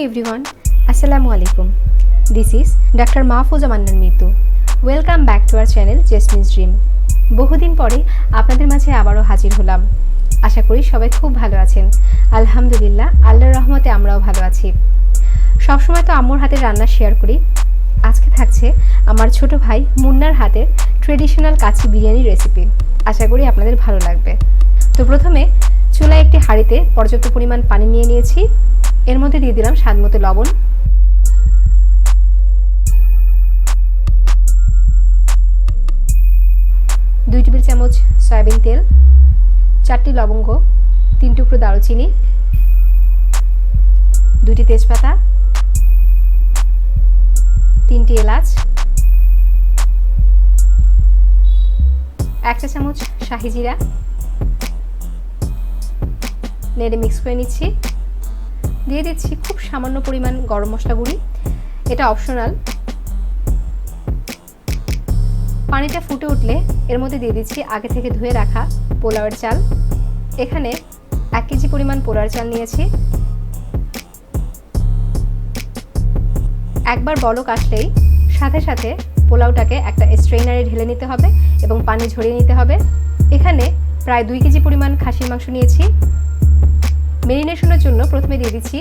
everyone, Assalamu alaikum. This is Dr. Mahfouza Mannan Mitu. Welcome back to our channel JESMIN's Dream. বহুদিন পরে আপনাদের মাঝে আবারও হাজির হলাম। আশা করি সবাই খুব ভালো আছেন। আলহামদুলিল্লাহ, আল্লাহর রহমতে আমরাও ভালো আছি। সবসময় তো আম্মুর হাতের রান্না শেয়ার করি। আজকে থাকছে আমার ছোট ভাই মুন্নার হাতের ট্রেডিশনাল কাচ্চি বিরিয়ানি রেসিপি। আশা করি আপনাদের ভালো লাগবে। তো প্রথমে চুলায় একটি হাঁড়িতে পর্যাপ্ত পরিমাণ পানি নিয়ে নিয়েছি। এর মধ্যে দিয়ে দিলাম স্বাদমতো লবণ, 2 টেবিল চামচ সয়াবিন তেল, 4টি লবঙ্গ, 3 টুকরো দারুচিনি, 2টি তেজপাতা, 3টি এলাচ, 1 চা চামচ শাহি জিরা, নেড়ে মিক্স করে নিচ্ছি। দিয়ে দিচ্ছি খুব সামান্য পরিমাণ গরম মশলা গুঁড়ি, এটা অপশনাল। পানিটা ফুটে উঠলে এর মধ্যে দিয়ে দিচ্ছি আগে থেকে ধুয়ে রাখা পোলাওয়ের চাল। এখানে 1 কেজি পরিমাণ পোলাওয়ের চাল নিয়েছি। একবার বলক আসলেই সাথে সাথে পোলাওটাকে একটা স্ট্রেনারে ঢেলে নিতে হবে এবং পানি ঝরিয়ে নিতে হবে। এখানে প্রায় 2 কেজি পরিমাণ খাসির মাংস নিয়েছি। মেরিনেশনের জন্য প্রথমে দিয়ে দিচ্ছি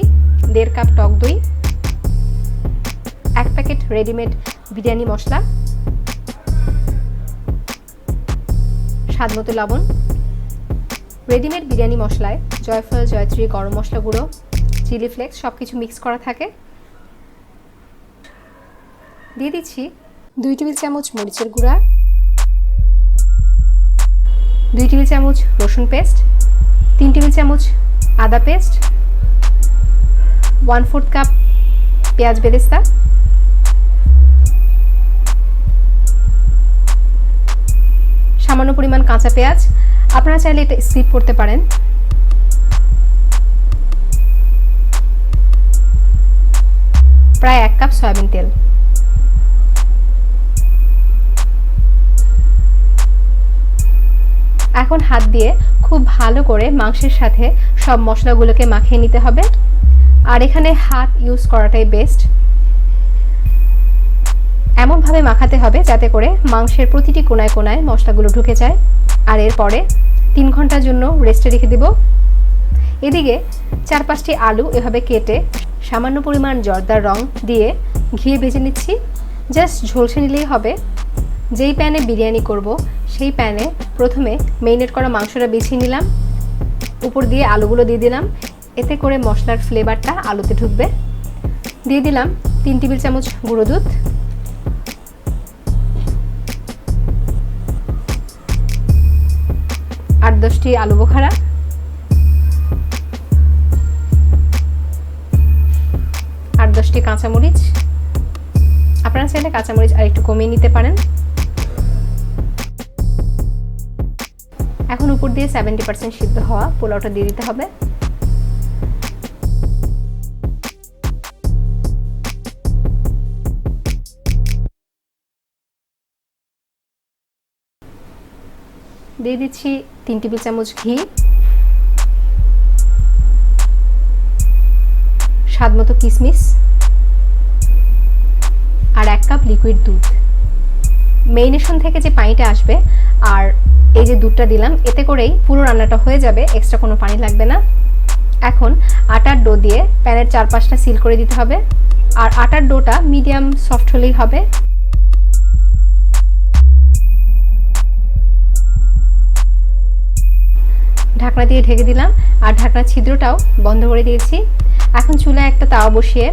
1.5 কাপ টক দই, 1 প্যাকেট রেডিমেড বিরিয়ানি মশলা, স্বাদমতো লবণ। রেডিমেড বিরিয়ানি মশলায় জয়ফল, জয়ত্রী, গরম মশলা গুঁড়ো, চিলি ফ্লেক্স সব কিছু মিক্স করা থাকে। দিয়ে দিচ্ছি 2 টেবিল চামচ মরিচের গুঁড়া, 2 টেবিল চামচ রসুন পেস্ট, 3 টেবিল চামচ আদা পেস্ট, 1/4 কাপ পেঁয়াজ বেরেস্তা, সামান্য পরিমাণ কাঁচা পেঁয়াজ, আপনারা চাইলে এটা স্কিপ করতে পারেন। প্রায় 1 কাপ সয়াবিন তেল। এখন হাত দিয়ে খুব ভালো করে মাংসের সাথে সব মশলাগুলোকে মাখিয়ে নিতে হবে। আর এখানে হাত ইউজ করাটাই বেস্ট। এমনভাবে মাখাতে হবে যাতে করে মাংসের প্রতিটি কোনায় কোনায় মশলাগুলো ঢুকে যায়। আর এরপরে 3 ঘন্টার জন্য রেস্টে রেখে দেব। এদিকে 4-5টি আলু এভাবে কেটে সামান্য পরিমাণ জর্দার রং দিয়ে ঘিয়ে ভেজে নিচ্ছি। জাস্ট ঝলসে নিলেই হবে। যেই প্যানে বিরিয়ানি করব সেই প্যানে প্রথমে মেরিনেট করা মাংসটা বিছিয়ে নিলাম, উপর দিয়ে আলুগুলো দিয়ে দিলাম। এতে করে মশলার ফ্লেভারটা আলুতে ঢুকবে। দিয়ে দিলাম 3 টেবিল চামচ গুঁড়ো দুধ, 8-10টি আলু বোখারা, আর 10টি কাঁচামরিচ। আপনারা চাইলে কাঁচামরিচ আর একটু কমিয়ে নিতে পারেন। এখন উপর দিয়ে 70% সিদ্ধ হওয়া পোলাওটা দিয়ে দিতে হবে। দিয়ে দিচ্ছি 3 টেবিল চামচ ঘি, স্বাদমতো কিশমিশ, আর 1 কাপ লিকুইড দুধ। মেরিনেশন থেকে যে পানিটা আসবে আর এই যে দুধটা দিলাম, এতে করেই পুরো রান্নাটা হয়ে যাবে, এক্সট্রা কোনো পানি লাগবে না। এখন আটার ডো দিয়ে প্যানের 4-5টা সিল করে দিতে হবে। আর আটার ডোটা মিডিয়াম সফট হলেই হবে। ঢাকনা দিয়ে ঢেকে দিলাম আর ঢাকনার ছিদ্রটাও বন্ধ করে দিয়েছি। এখন চুলায় একটা তাওয়া বসিয়ে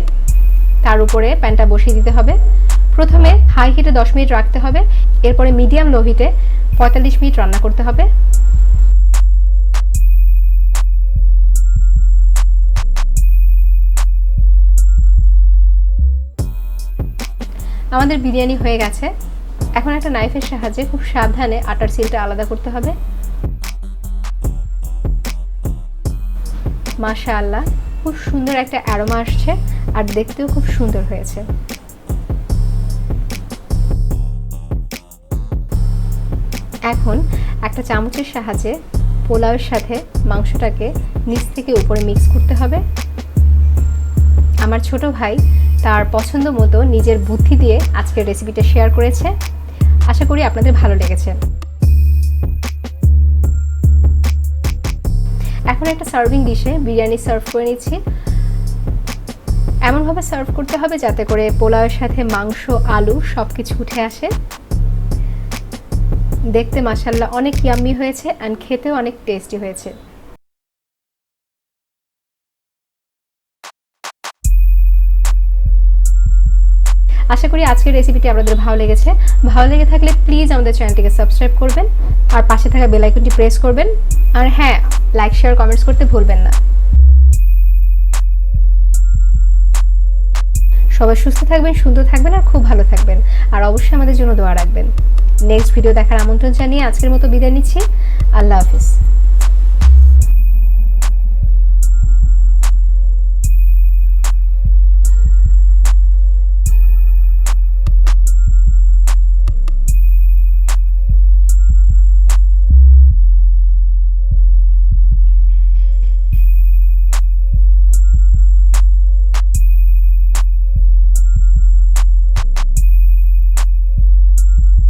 তার উপরে প্যানটা বসিয়ে দিতে হবে। প্রথমে হাই হিটে 10 মিনিট রাখতে হবে, এরপরে মিডিয়াম লো হিটে 45 মিনিট রান্না করতে হবে। আমাদের বিরিয়ানি হয়ে গেছে। এখন একটা নাইফের সাহায্যে খুব সাবধানে আটার সিলটা আলাদা করতে হবে। মাশাআল্লাহ, খুব সুন্দর একটা অ্যারোমা আসছে আর দেখতেও খুব সুন্দর হয়েছে। এখন একটা চামচের সাহায্যে পোলাওয়ের সাথে মাংসটাকে নিচ থেকে উপরে মিক্স করতে হবে। আমার ছোট ভাই তার পছন্দ মতো নিজের বুদ্ধি দিয়ে আজকের রেসিপিটা শেয়ার করেছে। আশা করি আপনাদের ভালো লেগেছে। এখন একটা সার্ভিং ডিশে বিরিয়ানি সার্ভ করে নিচ্ছি। এমনভাবে সার্ভ করতে হবে যাতে করে পোলাওয়ের সাথে মাংস, আলু সব কিছু উঠে আসে। দেখতে মাশাআল্লাহ অনেক ইয়াম্মি হয়েছে অ্যান্ড খেতেও অনেক টেস্টি হয়েছে। আশা করি আজকের রেসিপিটি আপনাদের ভালো লেগেছে। ভালো লেগে থাকলে প্লিজ আমাদের চ্যানেলটিকে সাবস্ক্রাইব করবেন আর পাশে থাকা বেল আইকনটি প্রেস করবেন। আর হ্যাঁ, লাইক, শেয়ার, কমেন্টস করতে ভুলবেন না। সবাই সুস্থ থাকবেন, সুন্দর থাকবেন আর খুব ভালো থাকবেন। আর অবশ্যই আমাদের জন্য দোয়া রাখবেন। নেক্সট ভিডিও দেখার আমন্ত্রণ জানিয়ে আজকের মতো বিদায় নিচ্ছি। আল্লাহ হাফিজ।